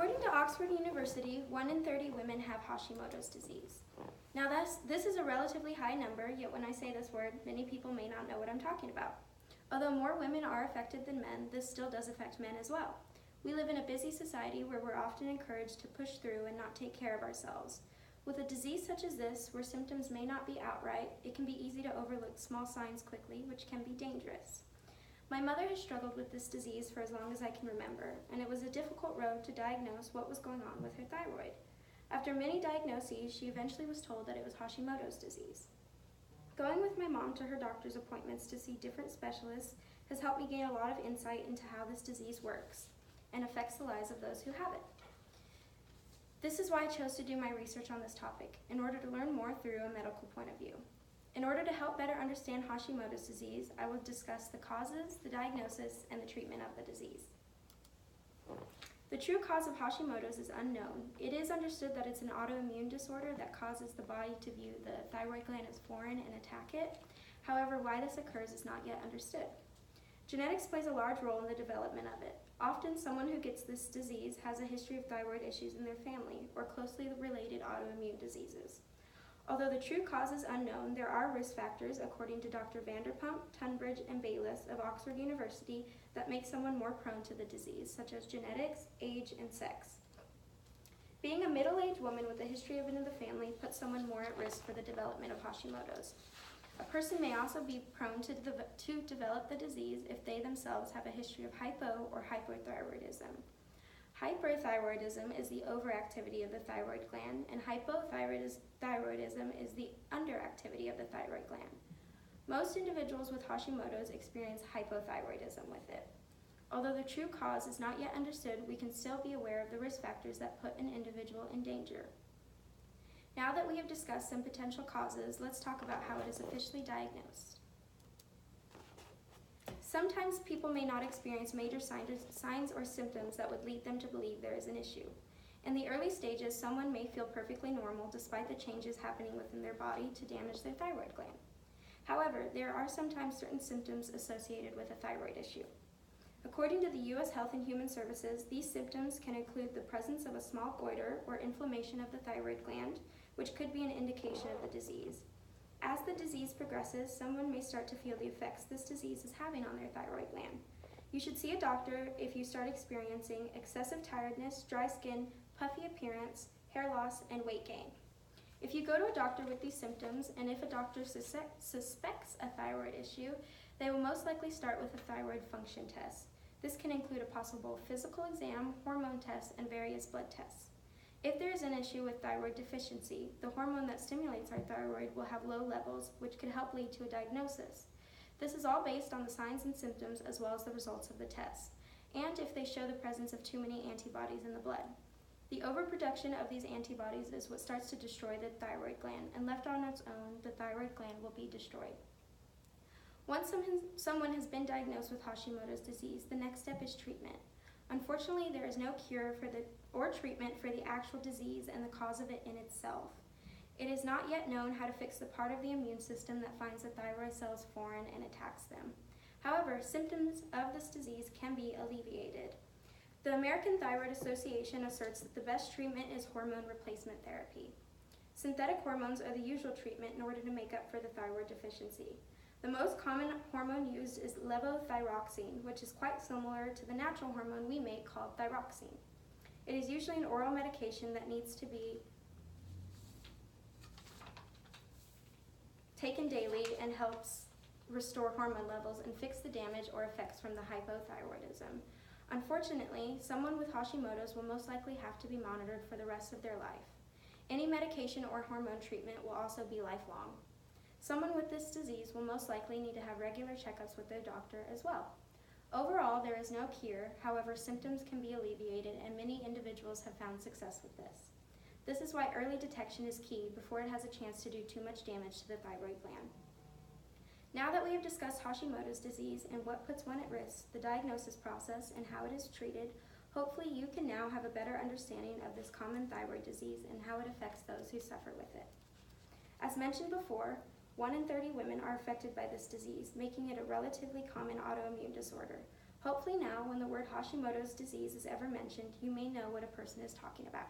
According to Oxford University, 1 in 30 women have Hashimoto's disease. Now this is a relatively high number, yet when I say this word, many people may not know what I'm talking about. Although more women are affected than men, this still does affect men as well. We live in a busy society where we're often encouraged to push through and not take care of ourselves. With a disease such as this, where symptoms may not be outright, it can be easy to overlook small signs quickly, which can be dangerous. My mother has struggled with this disease for as long as I can remember, and it was a difficult road to diagnose what was going on with her thyroid. After many diagnoses, she eventually was told that it was Hashimoto's disease. Going with my mom to her doctor's appointments to see different specialists has helped me gain a lot of insight into how this disease works and affects the lives of those who have it. This is why I chose to do my research on this topic, in order to learn more through a medical point of view. In order to help better understand Hashimoto's disease, I will discuss the causes, the diagnosis, and the treatment of the disease. The true cause of Hashimoto's is unknown. It is understood that it's an autoimmune disorder that causes the body to view the thyroid gland as foreign and attack it. However, why this occurs is not yet understood. Genetics plays a large role in the development of it. Often, someone who gets this disease has a history of thyroid issues in their family or closely related autoimmune diseases. Although the true cause is unknown, there are risk factors, according to Dr. Vanderpump, Tunbridge, and Bayliss of Oxford University, that make someone more prone to the disease, such as genetics, age, and sex. Being a middle-aged woman with a history of it in the family puts someone more at risk for the development of Hashimoto's. A person may also be prone to develop the disease if they themselves have a history of hypo or hypothyroidism. Hyperthyroidism is the overactivity of the thyroid gland, and hypothyroidism is the underactivity of the thyroid gland. Most individuals with Hashimoto's experience hypothyroidism with it. Although the true cause is not yet understood, we can still be aware of the risk factors that put an individual in danger. Now that we have discussed some potential causes, let's talk about how it is officially diagnosed. Sometimes people may not experience major signs or symptoms that would lead them to believe there is an issue. In the early stages, someone may feel perfectly normal despite the changes happening within their body to damage their thyroid gland. However, there are sometimes certain symptoms associated with a thyroid issue. According to the U.S. Health and Human Services, these symptoms can include the presence of a small goiter or inflammation of the thyroid gland, which could be an indication of the disease. As the disease progresses, someone may start to feel the effects this disease is having on their thyroid gland. You should see a doctor if you start experiencing excessive tiredness, dry skin, puffy appearance, hair loss, and weight gain. If you go to a doctor with these symptoms, and if a doctor suspects a thyroid issue, they will most likely start with a thyroid function test. This can include a possible physical exam, hormone test, and various blood tests. If there is an issue with thyroid deficiency, the hormone that stimulates our thyroid will have low levels, which could help lead to a diagnosis. This is all based on the signs and symptoms as well as the results of the test, and if they show the presence of too many antibodies in the blood. The overproduction of these antibodies is what starts to destroy the thyroid gland, and left on its own, the thyroid gland will be destroyed. Once someone has been diagnosed with Hashimoto's disease, the next step is treatment. Unfortunately, there is no cure or treatment for the actual disease and the cause of it in itself. It is not yet known how to fix the part of the immune system that finds the thyroid cells foreign and attacks them. However, symptoms of this disease can be alleviated. The American Thyroid Association asserts that the best treatment is hormone replacement therapy. Synthetic hormones are the usual treatment in order to make up for the thyroid deficiency. The most common hormone used is levothyroxine, which is quite similar to the natural hormone we make called thyroxine. It is usually an oral medication that needs to be taken daily and helps restore hormone levels and fix the damage or effects from the hypothyroidism. Unfortunately, someone with Hashimoto's will most likely have to be monitored for the rest of their life. Any medication or hormone treatment will also be lifelong. Someone with this disease will most likely need to have regular checkups with their doctor as well. Overall, there is no cure. However, symptoms can be alleviated, and many individuals have found success with this. This is why early detection is key before it has a chance to do too much damage to the thyroid gland. Now that we have discussed Hashimoto's disease and what puts one at risk, the diagnosis process, and how it is treated, hopefully you can now have a better understanding of this common thyroid disease and how it affects those who suffer with it. As mentioned before, 1 in 30 women are affected by this disease, making it a relatively common autoimmune disorder. Hopefully now, when the word Hashimoto's disease is ever mentioned, you may know what a person is talking about.